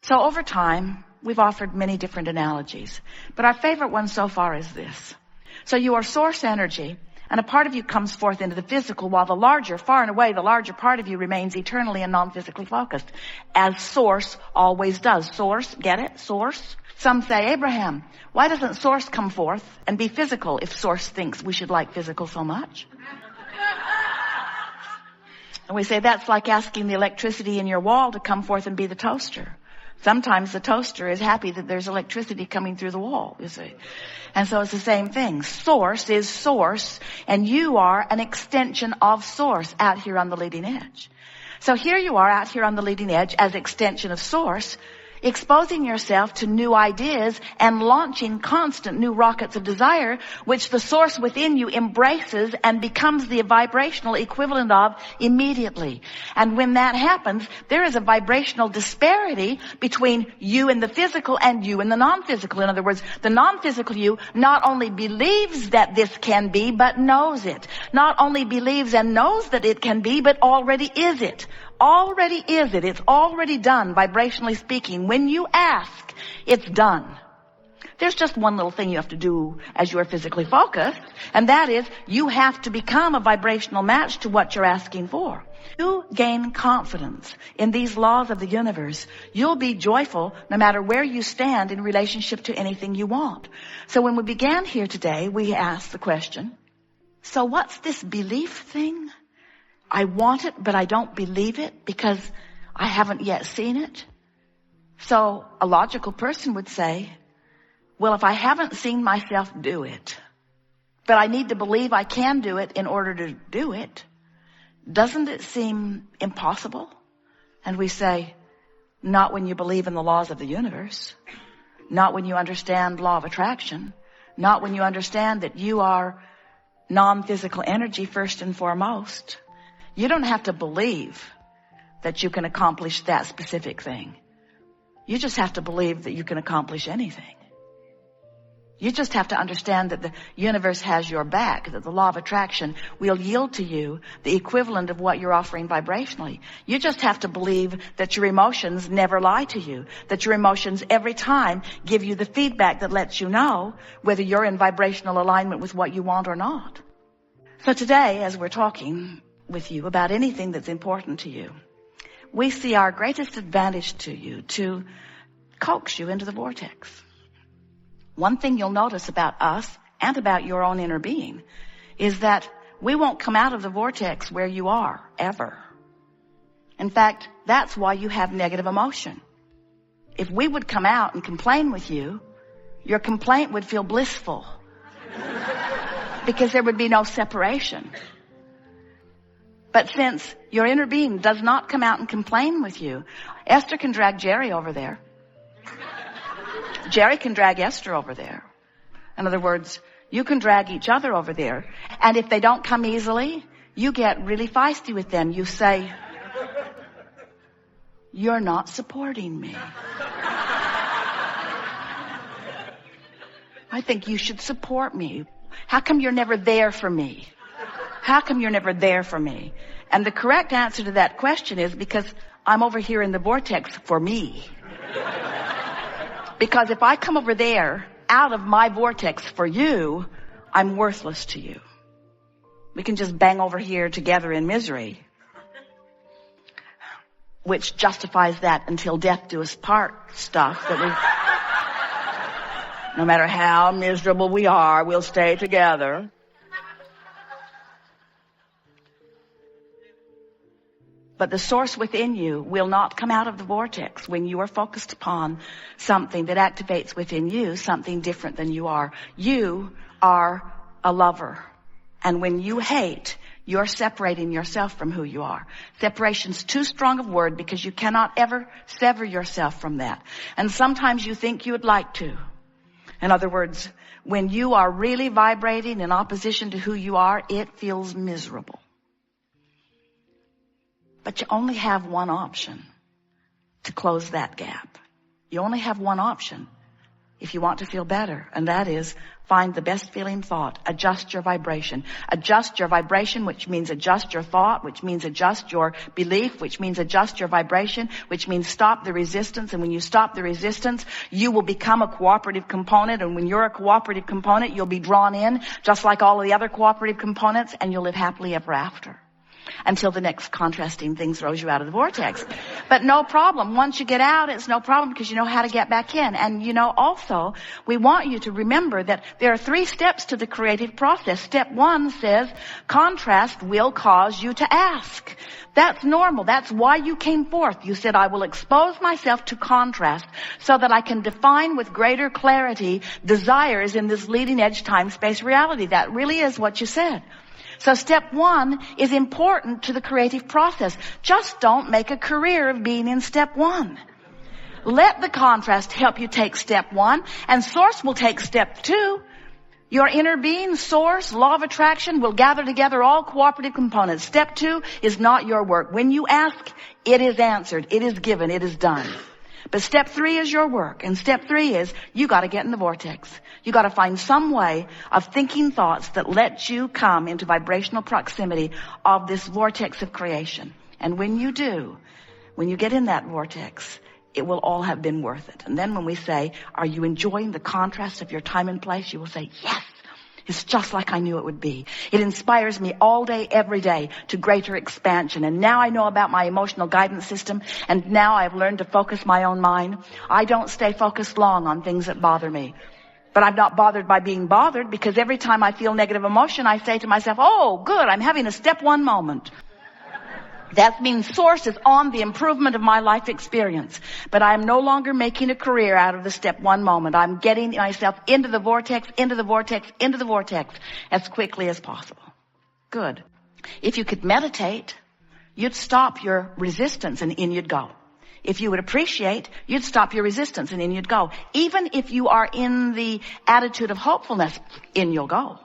So over time, we've offered many different analogies, but our favorite one so far is this. So you are source energy, and a part of you comes forth into the physical, while the larger, far and away, the larger part of you remains eternally and non-physically focused, as source always does. Source, get it? Source. Some say, Abraham, why doesn't source come forth and be physical if source thinks we should like physical so much? And we say that's like asking the electricity in your wall to come forth and be the toaster. Sometimes the toaster is happy that there's electricity coming through the wall, you see. And so it's the same thing. Source is source, and you are an extension of source out here on the leading edge. So here you are out here on the leading edge as extension of source, exposing yourself to new ideas and launching constant new rockets of desire, which the source within you embraces and becomes the vibrational equivalent of immediately. And when that happens, there is a vibrational disparity between you and the physical and you and the non-physical. In other words, the non-physical you not only believes that this can be, but knows it. Not only believes and knows that it can be, but already is it. Already is it. It's already done, vibrationally speaking. When you ask, it's done. There's just one little thing you have to do as you're physically focused, and that is you have to become a vibrational match to what you're asking for. You gain confidence in these laws of the universe. You'll be joyful no matter where you stand in relationship to anything you want. So when we began here today, we asked the question, so what's this belief thing? I want it, but I don't believe it because I haven't yet seen it. So a logical person would say, well, if I haven't seen myself do it, but I need to believe I can do it in order to do it, doesn't it seem impossible? And we say, not when you believe in the laws of the universe, not when you understand law of attraction, not when you understand that you are non-physical energy first and foremost. You don't have to believe that you can accomplish that specific thing. You just have to believe that you can accomplish anything. You just have to understand that the universe has your back, that the law of attraction will yield to you the equivalent of what you're offering vibrationally. You just have to believe that your emotions never lie to you, that your emotions every time give you the feedback that lets you know whether you're in vibrational alignment with what you want or not. So today, as we're talking with you about anything that's important to you, we see our greatest advantage to you to coax you into the vortex. One thing you'll notice about us and about your own inner being is that we won't come out of the vortex where you are, ever. In fact, that's why you have negative emotion. If we would come out and complain with you, your complaint would feel blissful because there would be no separation. But since your inner being does not come out and complain with you, Esther can drag Jerry over there. Jerry can drag Esther over there. In other words, you can drag each other over there. And if they don't come easily, you get really feisty with them. You say, you're not supporting me. I think you should support me. How come you're never there for me? How come you're never there for me? And the correct answer to that question is because I'm over here in the vortex for me. Because if I come over there out of my vortex for you, I'm worthless to you. We can just bang over here together in misery, which justifies that until death do us part stuff that we, no matter how miserable we are, we'll stay together. But the source within you will not come out of the vortex when you are focused upon something that activates within you something different than you are. You are a lover. And when you hate, you're separating yourself from who you are. Separation's too strong a word because you cannot ever sever yourself from that. And sometimes you think you would like to. In other words, when you are really vibrating in opposition to who you are, it feels miserable. But you only have one option to close that gap. You only have one option if you want to feel better, and that is find the best feeling thought. Adjust your vibration. Adjust your vibration, which means adjust your thought, which means adjust your belief, which means adjust your vibration, which means stop the resistance. And when you stop the resistance, you will become a cooperative component. And when you're a cooperative component, you'll be drawn in just like all the other cooperative components, and you'll live happily ever after. Until the next contrasting thing throws you out of the vortex. But no problem. Once you get out, it's no problem because you know how to get back in. And you know, also, we want you to remember that there are 3 steps to the creative process. Step 1 says, contrast will cause you to ask. That's normal. That's why you came forth. You said, I will expose myself to contrast so that I can define with greater clarity desires in this leading edge time-space reality. That really is what you said. So step 1 is important to the creative process. Just don't make a career of being in step 1. Let the contrast help you take step 1, and source will take step 2. Your inner being, source, law of attraction will gather together all cooperative components. Step 2 is not your work. When you ask, it is answered, it is given, it is done. But step 3 is your work. And step 3 is you got to get in the vortex. You got to find some way of thinking thoughts that let you come into vibrational proximity of this vortex of creation. And when you do, when you get in that vortex, it will all have been worth it. And then when we say, are you enjoying the contrast of your time and place? You will say, yes. It's just like I knew it would be. It inspires me all day, every day to greater expansion. And now I know about my emotional guidance system, and now I've learned to focus my own mind. I don't stay focused long on things that bother me. But I'm not bothered by being bothered, because every time I feel negative emotion, I say to myself, oh, good, I'm having a step 1 moment. That means source is on the improvement of my life experience. But I am no longer making a career out of the step 1 moment. I'm getting myself into the vortex, into the vortex, into the vortex as quickly as possible. Good. If you could meditate, you'd stop your resistance and in you'd go. If you would appreciate, you'd stop your resistance and in you'd go. Even if you are in the attitude of hopefulness, in you'll go.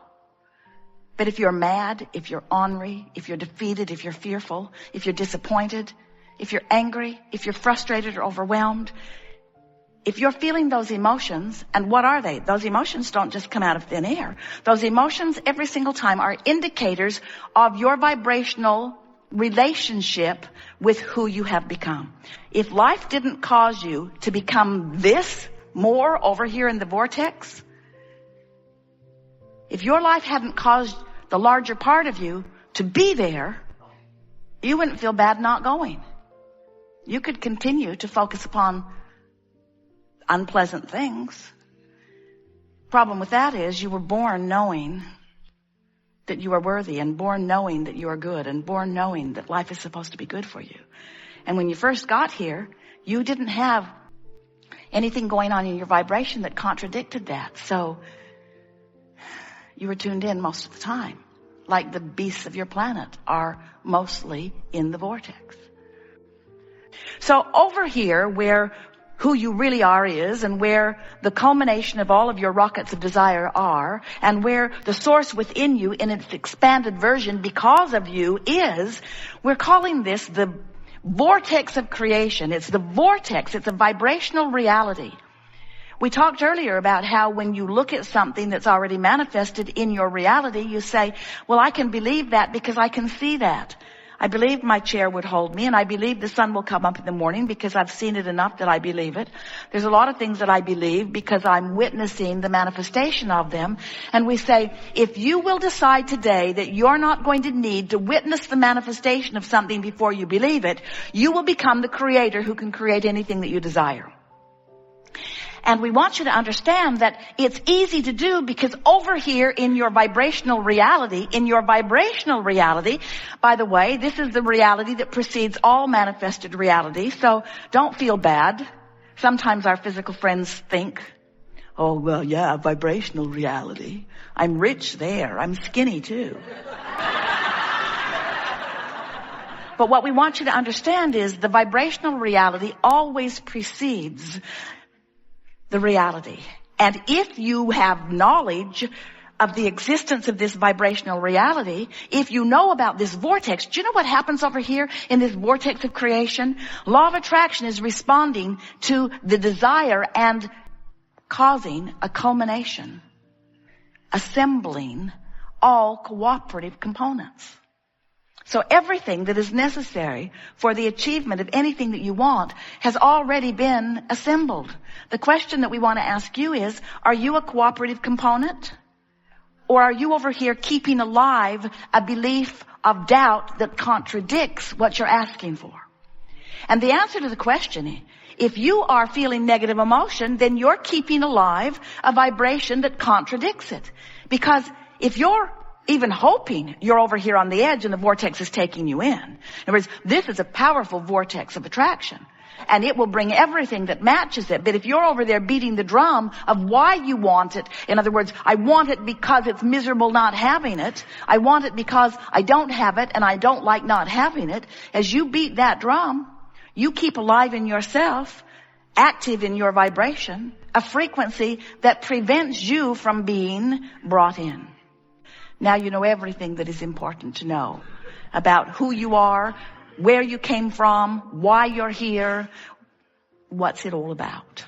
But if you're mad, if you're ornery, if you're defeated, if you're fearful, if you're disappointed, if you're angry, if you're frustrated or overwhelmed, if you're feeling those emotions, and what are they? Those emotions don't just come out of thin air. Those emotions every single time are indicators of your vibrational relationship with who you have become. If life didn't cause you to become this more over here in the vortex, if your life hadn't caused the larger part of you to be there, you wouldn't feel bad not going. You could continue to focus upon unpleasant things. Problem with that is you were born knowing that you are worthy, and born knowing that you are good, and born knowing that life is supposed to be good for you. And when you first got here, you didn't have anything going on in your vibration that contradicted that. So you were tuned in most of the time, like the beasts of your planet are mostly in the vortex. So over here, where who you really are is, and where the culmination of all of your rockets of desire are, and where the source within you in its expanded version because of you is, we're calling this the vortex of creation. It's the vortex. It's a vibrational reality. We talked earlier about how when you look at something that's already manifested in your reality, you say, well, I can believe that because I can see that. I believe my chair would hold me, and I believe the sun will come up in the morning because I've seen it enough that I believe it. There's a lot of things that I believe because I'm witnessing the manifestation of them. And we say, if you will decide today that you're not going to need to witness the manifestation of something before you believe it, you will become the creator who can create anything that you desire. And we want you to understand that it's easy to do because over here in your vibrational reality, by the way, this is the reality that precedes all manifested reality. So don't feel bad. Sometimes our physical friends think, oh, well, yeah, vibrational reality. I'm rich there. I'm skinny too. But what we want you to understand is the vibrational reality always precedes the reality. And if you have knowledge of the existence of this vibrational reality, if you know about this vortex, do you know what happens over here in this vortex of creation? Law of attraction is responding to the desire and causing a culmination, assembling all cooperative components. So everything that is necessary for the achievement of anything that you want has already been assembled. The question that we want to ask you is, are you a cooperative component? Or are you over here keeping alive a belief of doubt that contradicts what you're asking for? And the answer to the question, if you are feeling negative emotion, then you're keeping alive a vibration that contradicts it. Because if you're even hoping you're over here on the edge and the vortex is taking you in. In other words, this is a powerful vortex of attraction. And it will bring everything that matches it. But if you're over there beating the drum of why you want it, in other words, I want it because it's miserable not having it. I want it because I don't have it and I don't like not having it. As you beat that drum, you keep alive in yourself, active in your vibration, a frequency that prevents you from being brought in. Now you know everything that is important to know about who you are, where you came from, why you're here, what's it all about.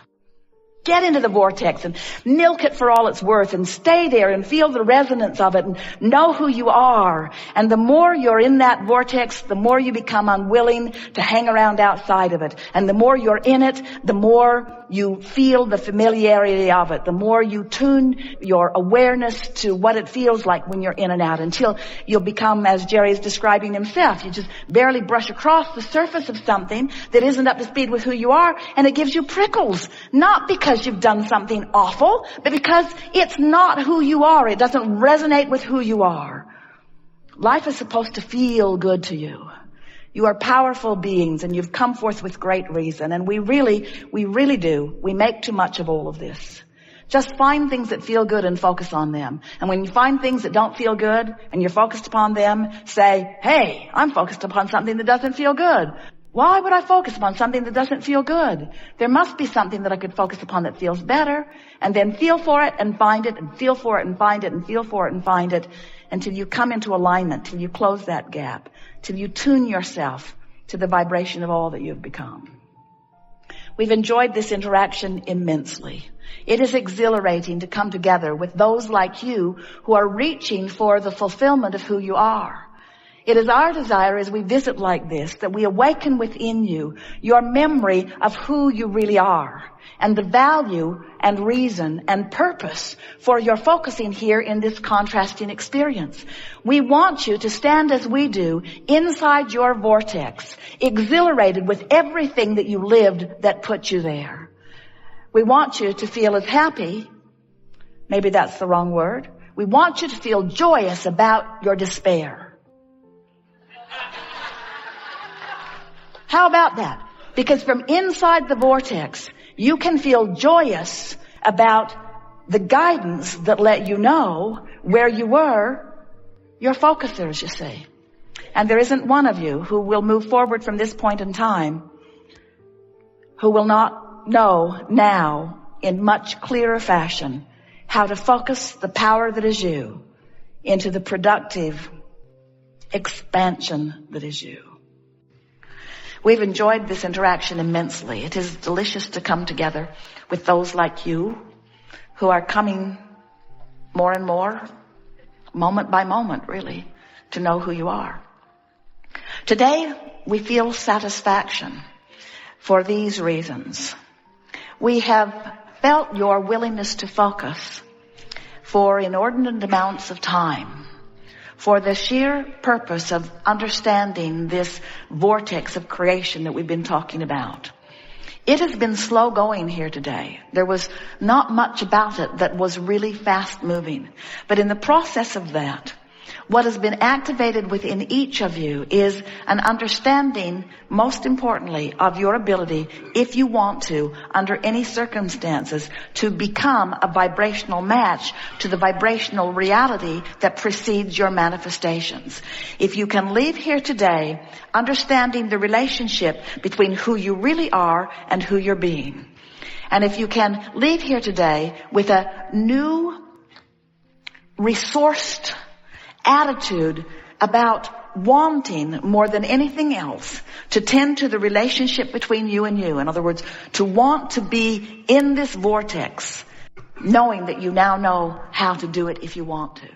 Get into the vortex and milk it for all it's worth and stay there and feel the resonance of it and know who you are. And the more you're in that vortex, the more you become unwilling to hang around outside of it. And the more you're in it, the more you feel the familiarity of it. The more you tune your awareness to what it feels like when you're in and out until you'll become, as Jerry is describing himself, you just barely brush across the surface of something that isn't up to speed with who you are, and it gives you prickles. Not because you've done something awful, but because it's not who you are. It doesn't resonate with who you are. Life is supposed to feel good to you. You are powerful beings and you've come forth with great reason. And we really do. We make too much of all of this. Just find things that feel good and focus on them. And when you find things that don't feel good and you're focused upon them, say, hey, I'm focused upon something that doesn't feel good. Why would I focus upon something that doesn't feel good? There must be something that I could focus upon that feels better, and then feel for it and find it, and feel for it and find it, and feel for it and find it, until you come into alignment, till you close that gap, till you tune yourself to the vibration of all that you've become. We've enjoyed this interaction immensely. It is exhilarating to come together with those like you who are reaching for the fulfillment of who you are. It is our desire as we visit like this that we awaken within you your memory of who you really are and the value and reason and purpose for your focusing here in this contrasting experience. We want you to stand as we do inside your vortex, exhilarated with everything that you lived that put you there. We want you to feel as happy, maybe that's the wrong word. We want you to feel joyous about your despair. How about that? Because from inside the vortex, you can feel joyous about the guidance that let you know where you were, your focusers, you see. And there isn't one of you who will move forward from this point in time who will not know now in much clearer fashion how to focus the power that is you into the productive expansion that is you. We've enjoyed this interaction immensely. It is delicious to come together with those like you who are coming more and more, moment by moment, really, to know who you are. Today, we feel satisfaction for these reasons. We have felt your willingness to focus for inordinate amounts of time, for the sheer purpose of understanding this vortex of creation that we've been talking about. It has been slow going here today. There was not much about it that was really fast moving. But in the process of that, what has been activated within each of you is an understanding, most importantly, of your ability, if you want to, under any circumstances, to become a vibrational match to the vibrational reality that precedes your manifestations. If you can leave here today understanding the relationship between who you really are and who you're being, and if you can leave here today with a new, resourced attitude about wanting more than anything else to tend to the relationship between you and you. In other words, to want to be in this vortex knowing that you now know how to do it if you want to.